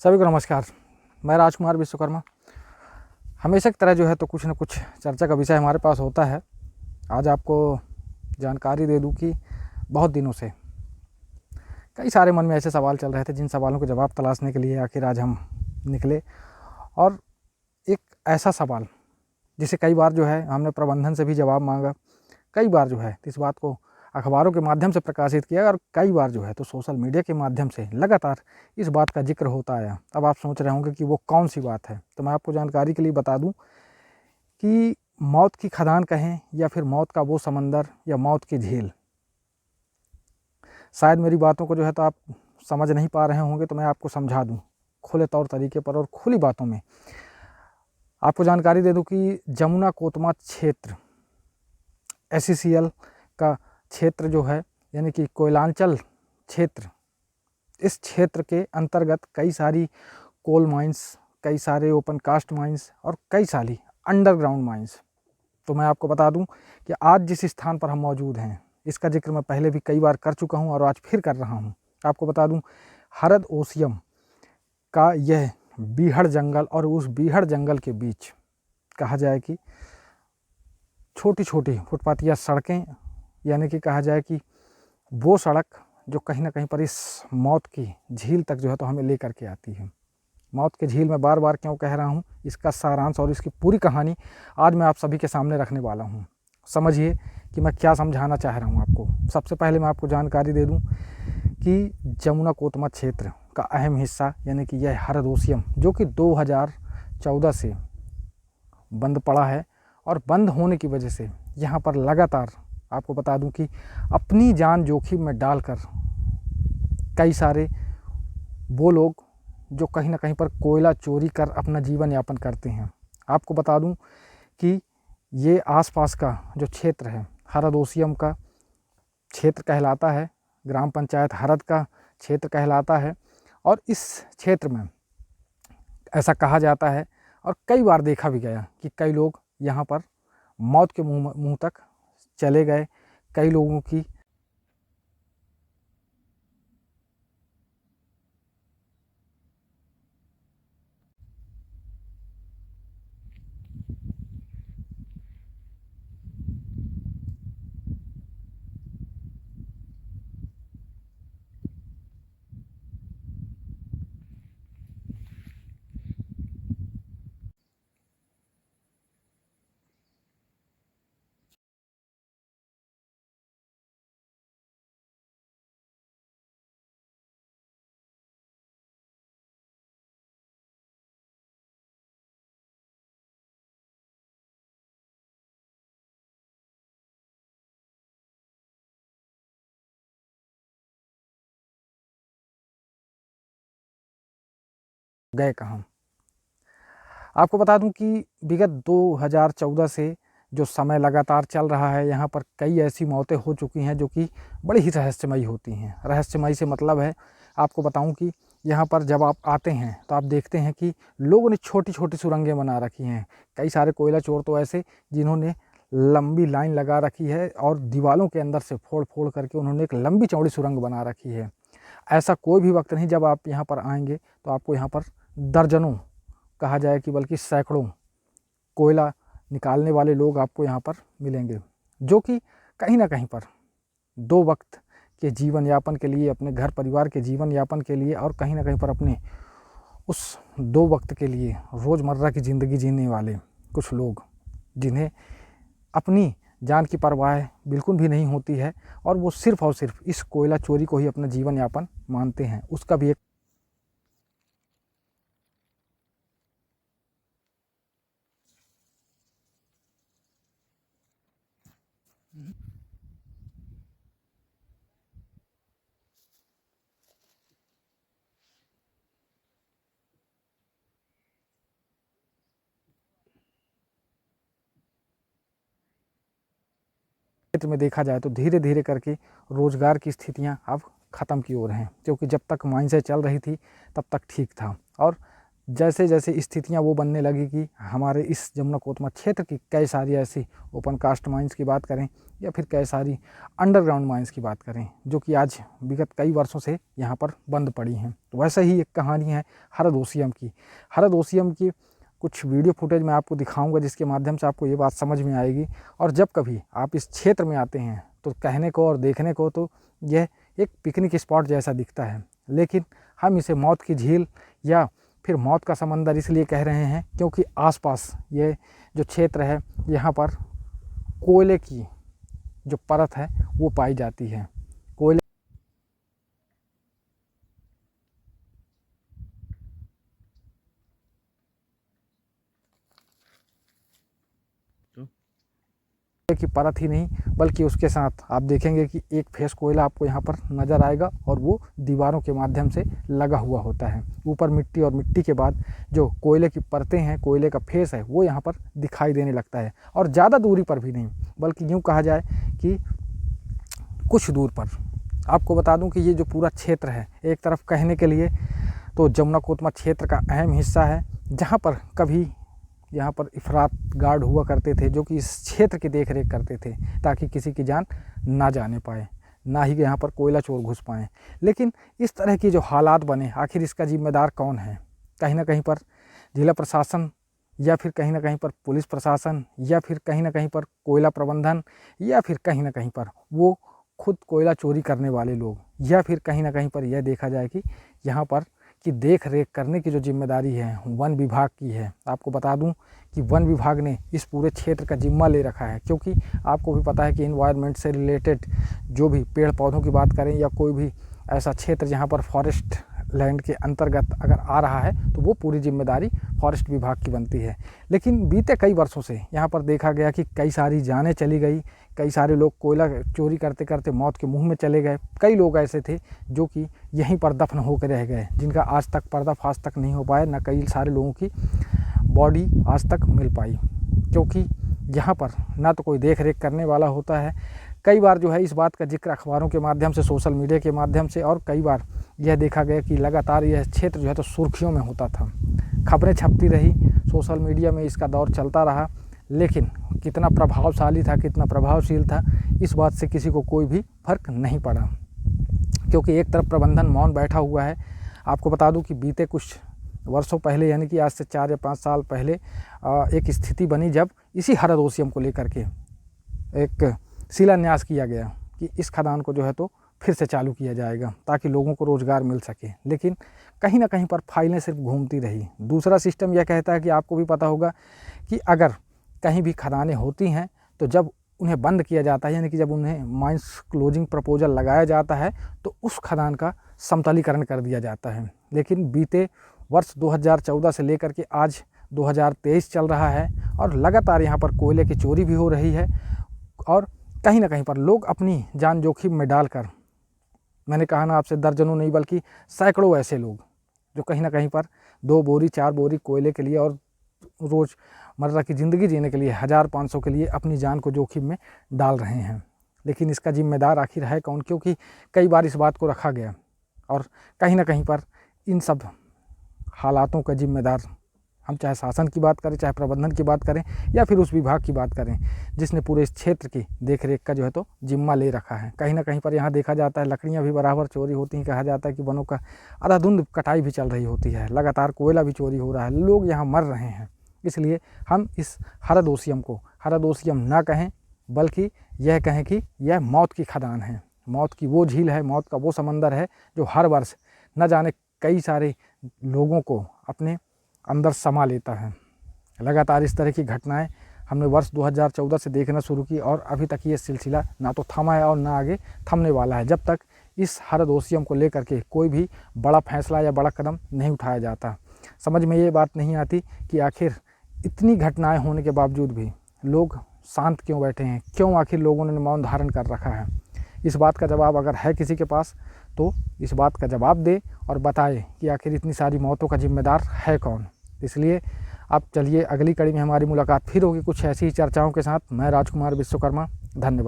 सभी को नमस्कार। मैं राजकुमार विश्वकर्मा। हमेशा की तरह जो है तो कुछ न कुछ चर्चा का विषय हमारे पास होता है। आज आपको जानकारी दे दूं कि बहुत दिनों से कई सारे मन में ऐसे सवाल चल रहे थे जिन सवालों के जवाब तलाशने के लिए आखिर आज हम निकले। और एक ऐसा सवाल जिसे कई बार जो है हमने प्रबंधन से भी जवाब मांगा, कई बार जो है इस बात को अखबारों के माध्यम से प्रकाशित किया और कई बार जो है तो सोशल मीडिया के माध्यम से लगातार इस बात का जिक्र होता आया। अब आप सोच रहे होंगे कि वो कौन सी बात है, तो मैं आपको जानकारी के लिए बता दूं कि मौत की खदान कहें या फिर मौत का वो समंदर या मौत की झील। शायद मेरी बातों को जो है तो आप समझ नहीं पा रहे होंगे, तो मैं आपको समझा दूँ खुले तौर तरीके पर और खुली बातों में। आपको जानकारी दे दूँ कि जमुना कोतमा क्षेत्र SECL का क्षेत्र जो है यानी कि कोयलांचल क्षेत्र, इस क्षेत्र के अंतर्गत कई सारी कोल माइंस, कई सारे ओपन कास्ट माइंस और कई सारी अंडरग्राउंड माइंस। तो मैं आपको बता दूं कि आज जिस स्थान पर हम मौजूद हैं इसका जिक्र मैं पहले भी कई बार कर चुका हूं और आज फिर कर रहा हूं। आपको बता दूं हरद ओसियम का यह बीहड़ जंगल और उस बीहड़ जंगल के बीच कहा जाए कि छोटी छोटी फुटपाथिया सड़कें, यानी कि कहा जाए कि वो सड़क जो कहीं ना कहीं पर इस मौत की झील तक जो है तो हमें लेकर के आती है। मौत की झील मैं बार बार क्यों कह रहा हूँ, इसका सारांश और इसकी पूरी कहानी आज मैं आप सभी के सामने रखने वाला हूँ। समझिए कि मैं क्या समझाना चाह रहा हूँ आपको। सबसे पहले मैं आपको जानकारी दे दूँ कि जमुना कोतमा क्षेत्र का अहम हिस्सा यानी कि यह हरदोसियम जो कि 2014 से बंद पड़ा है, और बंद होने की वजह से यहाँ पर लगातार आपको बता दूं कि अपनी जान जोखिम में डालकर कई सारे वो लोग जो कहीं ना कहीं पर कोयला चोरी कर अपना जीवन यापन करते हैं। आपको बता दूं कि ये आसपास का जो क्षेत्र है हरदोसियम का क्षेत्र कहलाता है, ग्राम पंचायत हरद का क्षेत्र कहलाता है। और इस क्षेत्र में ऐसा कहा जाता है और कई बार देखा भी गया कि कई लोग यहाँ पर मौत के मुंह तक चले गए। कई लोगों की गए कहाँ। आपको बता दूं कि विगत 2014 से जो समय लगातार चल रहा है, यहाँ पर कई ऐसी मौतें हो चुकी हैं जो कि बड़ी ही रहस्यमयी होती हैं। रहस्यमयी से मतलब है, आपको बताऊं कि यहाँ पर जब आप आते हैं तो आप देखते हैं कि लोगों ने छोटी छोटी सुरंगें बना रखी हैं। कई सारे कोयला चोर तो ऐसे जिन्होंने लंबी लाइन लगा रखी है और दीवारों के अंदर से फोड़ फोड़ करके उन्होंने एक लंबी चौड़ी सुरंग बना रखी है। ऐसा कोई भी वक्त नहीं जब आप यहाँ पर आएंगे तो आपको यहाँ पर दर्जनों, कहा जाए कि बल्कि सैकड़ों कोयला निकालने वाले लोग आपको यहाँ पर मिलेंगे, जो कि कहीं ना कहीं पर 2 वक्त के जीवन यापन के लिए, अपने घर परिवार के जीवन यापन के लिए और कहीं ना कहीं पर अपने उस 2 वक्त के लिए रोज़मर्रा की ज़िंदगी जीने वाले कुछ लोग जिन्हें अपनी जान की परवाह बिल्कुल भी नहीं होती है और वो सिर्फ़ और सिर्फ इस कोयला चोरी को ही अपना जीवन यापन मानते हैं, उसका भी एक क्षेत्र में देखा जाए तो धीरे धीरे करके रोज़गार की स्थितियां अब ख़त्म की ओर हैं, क्योंकि जब तक माइंसें चल रही थी तब तक ठीक था। और जैसे जैसे स्थितियाँ वो बनने लगी कि हमारे इस जमुना कोतमा क्षेत्र की कई सारी ऐसी ओपन कास्ट माइंस की बात करें या फिर कई सारी अंडरग्राउंड माइंस की बात करें जो कि आज विगत कई वर्षों से यहाँ पर बंद पड़ी हैं। तो वैसे ही एक कहानी है हरद ओसियम की। हरद ओसियम की कुछ वीडियो फुटेज मैं आपको दिखाऊंगा जिसके माध्यम से आपको ये बात समझ में आएगी। और जब कभी आप इस क्षेत्र में आते हैं तो कहने को और देखने को तो यह एक पिकनिक स्पॉट जैसा दिखता है, लेकिन हम इसे मौत की झील या फिर मौत का समंदर इसलिए कह रहे हैं क्योंकि आसपास ये जो क्षेत्र है यहाँ पर कोयले की जो परत है वो पाई जाती है। कोयले की परत ही नहीं बल्कि उसके साथ आप देखेंगे कि एक फेस कोयला आपको यहाँ पर नज़र आएगा और वो दीवारों के माध्यम से लगा हुआ होता है। ऊपर मिट्टी और मिट्टी के बाद जो कोयले की परतें हैं, कोयले का फेस है वो यहाँ पर दिखाई देने लगता है। और ज़्यादा दूरी पर भी नहीं बल्कि यूँ कहा जाए कि कुछ दूर पर। आपको बता दूं कि ये जो पूरा क्षेत्र है एक तरफ कहने के लिए तो जमुना कोतमा क्षेत्र का अहम हिस्सा है, जहाँ पर कभी यहाँ पर इफरात गार्ड हुआ करते थे जो कि इस क्षेत्र की देख रेख करते थे ताकि किसी की जान ना जाने पाए, ना ही यहाँ पर कोयला चोर घुस पाएँ। लेकिन इस तरह की जो हालात बने, आखिर इसका जिम्मेदार कौन है? कहीं ना कहीं पर जिला प्रशासन या फिर कहीं ना कहीं पर पुलिस प्रशासन या फिर कहीं ना कहीं पर कोयला प्रबंधन या फिर कहीं ना कहीं पर वो खुद कोयला चोरी करने वाले लोग या फिर कहीं ना कहीं पर यह देखा जाए कि यहाँ पर की देख रेख करने की जो जिम्मेदारी है वन विभाग की है। आपको बता दूं कि वन विभाग ने इस पूरे क्षेत्र का जिम्मा ले रखा है, क्योंकि आपको भी पता है कि इन्वायरमेंट से रिलेटेड जो भी पेड़ पौधों की बात करें या कोई भी ऐसा क्षेत्र जहाँ पर फॉरेस्ट लैंड के अंतर्गत अगर आ रहा है तो वो पूरी जिम्मेदारी फॉरेस्ट विभाग की बनती है। लेकिन बीते कई वर्षों से यहाँ पर देखा गया कि कई सारी जानें चली गई, कई सारे लोग कोयला चोरी करते करते मौत के मुंह में चले गए। कई लोग ऐसे थे जो कि यहीं पर दफन होकर रह गए, जिनका आज तक पर्दाफाश तक नहीं हो पाया, न कई सारे लोगों की बॉडी आज तक मिल पाई, क्योंकि यहाँ पर ना तो कोई देख रेख करने वाला होता है। कई बार जो है इस बात का जिक्र अखबारों के माध्यम से, सोशल मीडिया के माध्यम से और कई बार यह देखा गया कि लगातार यह क्षेत्र जो है तो सुर्खियों में होता था, खबरें छपती रही, सोशल मीडिया में इसका दौर चलता रहा। लेकिन कितना प्रभावशाली था, कितना प्रभावशील था, इस बात से किसी को कोई भी फर्क नहीं पड़ा, क्योंकि एक तरफ प्रबंधन मौन बैठा हुआ है। आपको बता दूं कि बीते कुछ वर्षों पहले यानी कि आज से 4 या 5 साल पहले एक स्थिति बनी जब इसी हरद ओसियम को लेकर के एक शिलान्यास किया गया कि इस खदान को जो है तो फिर से चालू किया जाएगा ताकि लोगों को रोज़गार मिल सके। लेकिन कहीं ना कहीं पर फाइलें सिर्फ घूमती रही। दूसरा सिस्टम यह कहता है कि आपको भी पता होगा कि अगर कहीं भी खदानें होती हैं तो जब उन्हें बंद किया जाता है, यानी कि जब उन्हें माइंस क्लोजिंग प्रपोजल लगाया जाता है तो उस खदान का समतलीकरण कर दिया जाता है। लेकिन बीते वर्ष 2014 से लेकर के आज 2023 चल रहा है और लगातार यहाँ पर कोयले की चोरी भी हो रही है और कहीं ना कहीं पर लोग अपनी जान जोखिम में डालकर, मैंने कहा ना आपसे दर्जनों नहीं बल्कि सैकड़ों ऐसे लोग जो कहीं ना कहीं पर 2 बोरी 4 बोरी कोयले के लिए और रोज़मर्रा की ज़िंदगी जीने के लिए 1500 के लिए अपनी जान को जोखिम में डाल रहे हैं। लेकिन इसका जिम्मेदार आखिर है कौन? क्योंकि कई बार इस बात को रखा गया और कहीं ना कहीं पर इन सब हालातों का जिम्मेदार, हम चाहे शासन की बात करें, चाहे प्रबंधन की बात करें या फिर उस विभाग की बात करें जिसने पूरे इस क्षेत्र की देखरेख का जो है तो जिम्मा ले रखा है। कहीं ना कहीं पर यहाँ देखा जाता है लकड़ियाँ भी बराबर चोरी होती हैं। कहा जाता है कि वनों का अंधाधुंध कटाई भी चल रही होती है, लगातार कोयला भी चोरी हो रहा है, लोग यहाँ मर रहे हैं। इसलिए हम इस हरद ओसियम को हरद ओसियम ना कहें बल्कि यह कहें कि यह मौत की खदान है, मौत की वो झील है, मौत का वो समंदर है जो हर वर्ष न जाने कई सारे लोगों को अपने अंदर समा लेता है। लगातार इस तरह की घटनाएं हमने वर्ष 2014 से देखना शुरू की और अभी तक ये सिलसिला ना तो थमा है और ना आगे थमने वाला है, जब तक इस हरद ओसियम को लेकर के कोई भी बड़ा फैसला या बड़ा कदम नहीं उठाया जाता। समझ में ये बात नहीं आती कि आखिर इतनी घटनाएं होने के बावजूद भी लोग शांत क्यों बैठे हैं, क्यों आखिर लोगों ने मौन धारण कर रखा है। इस बात का जवाब अगर है किसी के पास तो इस बात का जवाब दे और बताए कि आखिर इतनी सारी मौतों का जिम्मेदार है कौन। इसलिए अब चलिए अगली कड़ी में हमारी मुलाकात फिर होगी कुछ ऐसी ही चर्चाओं के साथ। मैं राजकुमार विश्वकर्मा, धन्यवाद।